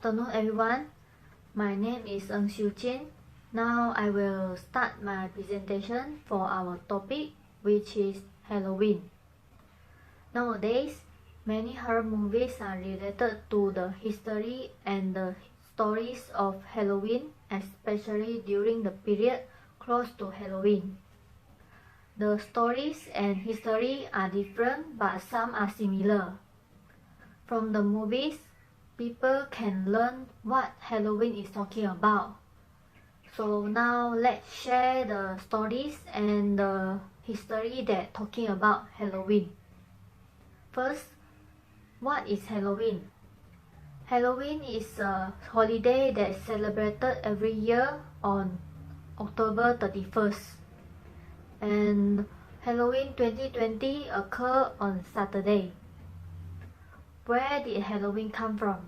afternoon, everyone. My name is Siew. Now I will start my presentation for our topic, which is Halloween. Nowadays, many horror movies are related to the history and the stories of Halloween, especially during the period close to Halloween. The stories and history are different, but some are similar. From the movies, people can learn what Halloween is talking about. So now let's share the stories and the history that talking about Halloween. First, what is Halloween? Halloween is a holiday that is celebrated every year on October 31st. And Halloween 2020 occurred on Saturday. Where did Halloween come from?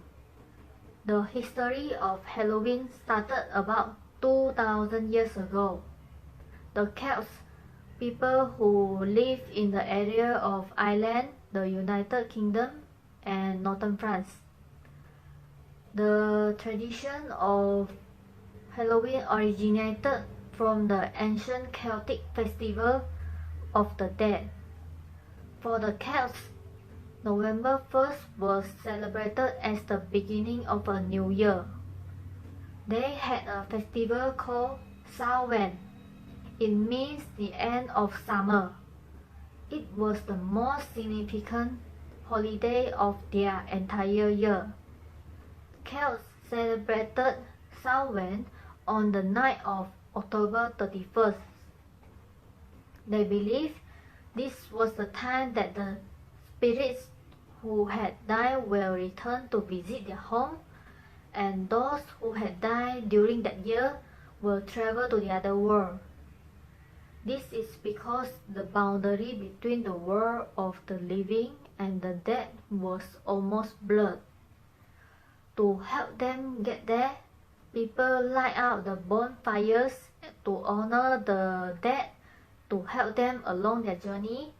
The history of Halloween started about 2,000 years ago. The Celts, people who live in the area of Ireland, the United Kingdom, and northern France. The tradition of Halloween originated from the ancient Celtic festival of the dead. For the Celts, November 1st was celebrated as the beginning of a new year. They had a festival called Siew. It means the end of summer. It was the most significant holiday of their entire year. Celts celebrated Siew on the night of October 31st. They believed this was the time that the spirits who had died will return to visit their home, and those who had died during that year will travel to the other world. This is because the boundary between the world of the living and the dead was almost blurred. To help them get there, people light out the bonfires to honor the dead, to help them along their journey,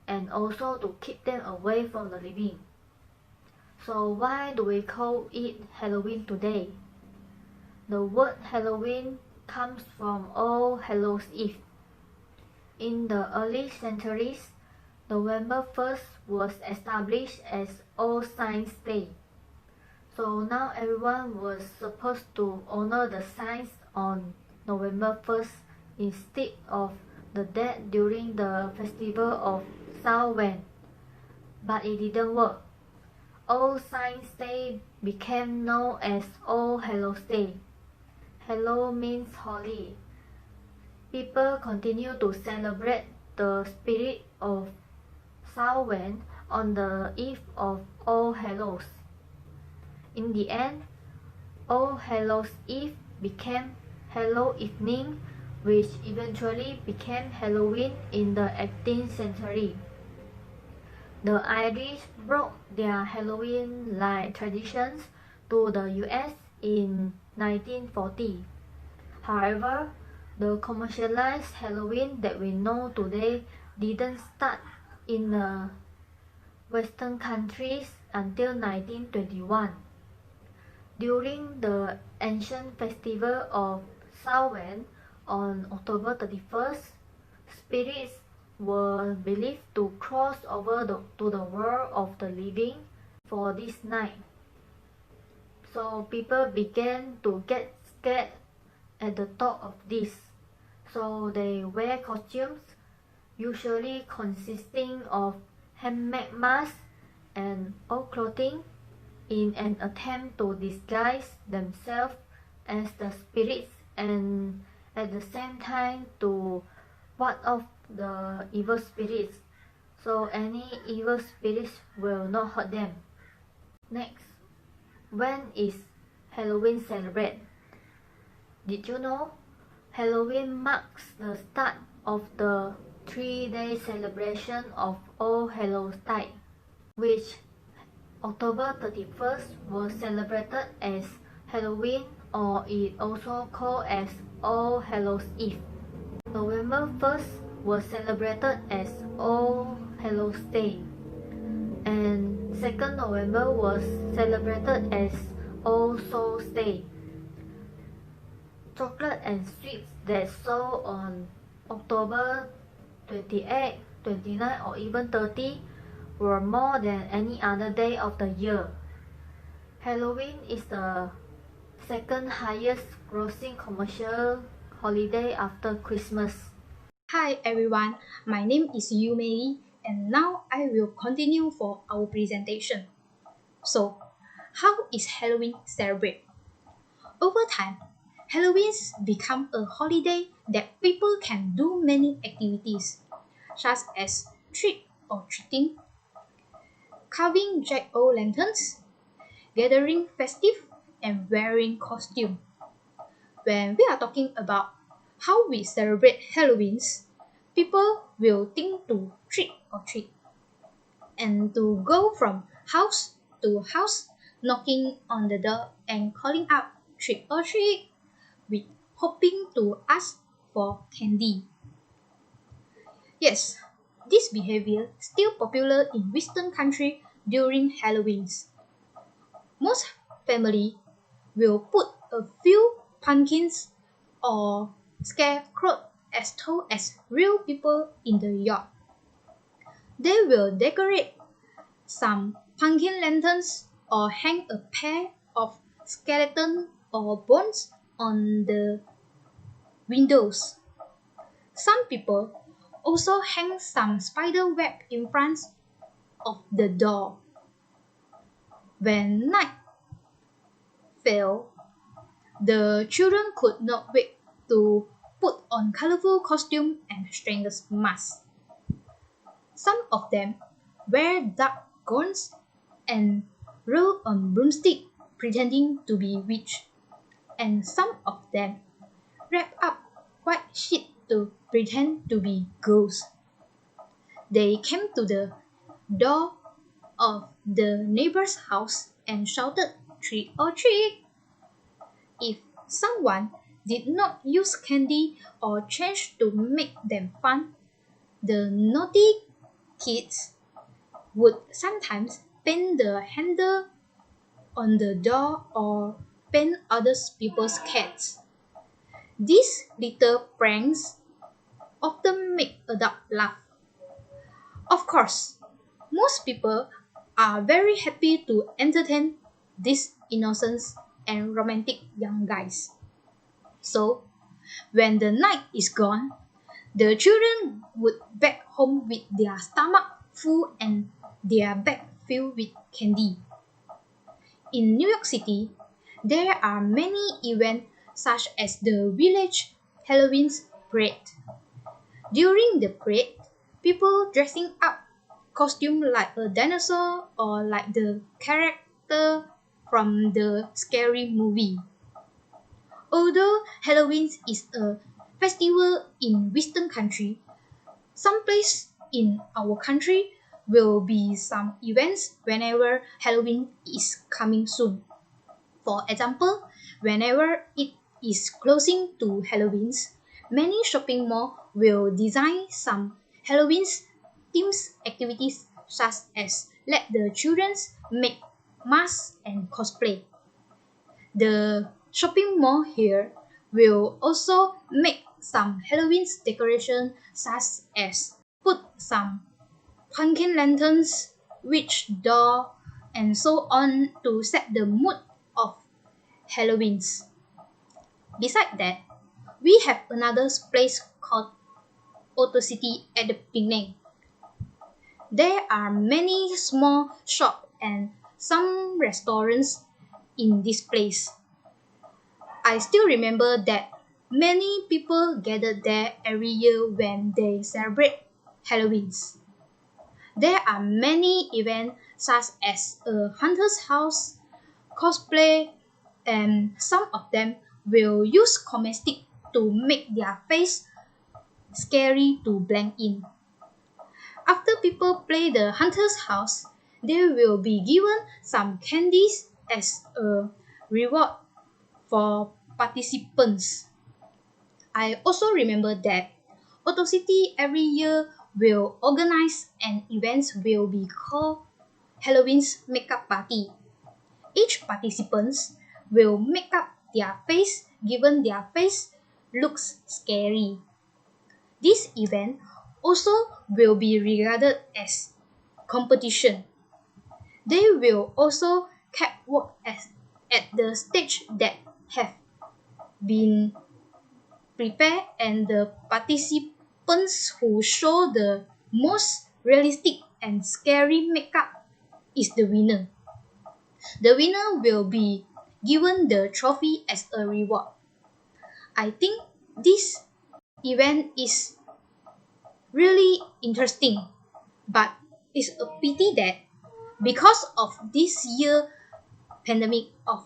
and also to keep them away from the living. So why do we call it Halloween today? The word Halloween comes from All Hallows Eve. In the early centuries, November 1st was established as All Saints' Day. So now everyone was supposed to honor the saints on November 1st instead of the dead during the festival of Siew. But it didn't work. All Saints' Day became known as All Hallows Day. Hallow means holy. People continue to celebrate the spirit of Siew on the eve of All Hallows. In the end, All Hallows Eve became Hallow Evening, which eventually became Halloween in the 18th century. The Irish brought their Halloween-like traditions to the US in 1940. However, the commercialized Halloween that we know today didn't start in the Western countries until 1921. During the ancient festival of Siew on October 31st, spirits were believed to cross over to the world of the living for this night. So people began to get scared at the thought of this. So they wear costumes, usually consisting of handmade masks and old clothing, in an attempt to disguise themselves as the spirits and at the same time to ward off the evil spirits, so any evil spirits will not hurt them. Next, when is Halloween celebrated? Did you know? Halloween marks the start of the 3-day celebration of All Hallows Day, which October 31st was celebrated as Halloween, or it also called as All Hallows Eve. November 1st was celebrated as All Hallows Day, and 2nd November was celebrated as All Souls Day. Chocolate and sweets that sold on October 28, 29, or even 30 were more than any other day of the year. Halloween is the second highest grossing commercial holiday after Christmas. Hi everyone, my name is Siew, and now I will continue for our presentation. So, how is Halloween celebrated? Over time, Halloween's become a holiday that people can do many activities, such as trick or treating, carving jack-o'-lanterns, gathering festive, and wearing costume. When we are talking about how we celebrate Halloweens, people will think to trick or treat and to go from house to house knocking on the door and calling out trick or treat with hoping to ask for candy. Yes, this behavior still popular in Western country during Halloweens. Most family will put a few pumpkins or scarecrow as tall as real people in the yard. They will decorate some pumpkin lanterns or hang a pair of skeleton or bones on the windows. Some people also hang some spider web in front of the door. When night fell, the children could not wait to put on colorful costume and strange masks. Some of them wear dark gowns and roll on broomstick pretending to be witch, and some of them wrap up white sheet to pretend to be ghosts. They came to the door of the neighbor's house and shouted trick or treat. If someone did not use candy or change to make them fun, the naughty kids would sometimes paint the handle on the door or paint other people's cats. These little pranks often make adults laugh. Of course, most people are very happy to entertain these innocent and romantic young guys. So, when the night is gone, the children would back home with their stomach full and their bag filled with candy. In New York City, there are many events such as the Village Halloween Parade. During the parade, people dressing up costume like a dinosaur or like the character from the scary movie. Although Halloween is a festival in Western country, some place in our country will be some events whenever Halloween is coming soon. For example, whenever it is closing to Halloween's, many shopping malls will design some Halloween's themes activities such as let the children make masks and cosplay. The shopping mall here will also make some Halloween decoration such as put some pumpkin lanterns, witch doll, and so on to set the mood of Halloween's. Besides that, we have another place called Auto City at the Penang. There are many small shops and some restaurants in this place. I still remember that many people gather there every year when they celebrate Halloween's. There are many events such as a hunter's house, cosplay, and some of them will use cosmetic to make their face scary to blend in. After people play the hunter's house, they will be given some candies as a reward for participants. I also remember that Auto City every year will organize an event will be called Halloween's Makeup Party. Each participants will make up their face given their face looks scary. This event also will be regarded as competition. They will also catwalk at the stage that have been prepared, and the participants who show the most realistic and scary makeup is the winner. The winner will be given the trophy as a reward. I think this event is really interesting, but it's a pity that because of this year pandemic of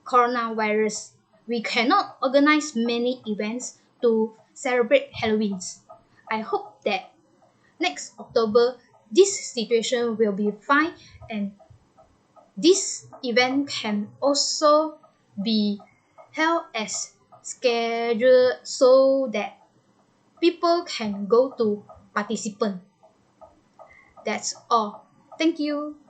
coronavirus, we cannot organize many events to celebrate Halloween. I hope that next October this situation will be fine, and this event can also be held as scheduled so that people can go to participate. That's all. Thank you.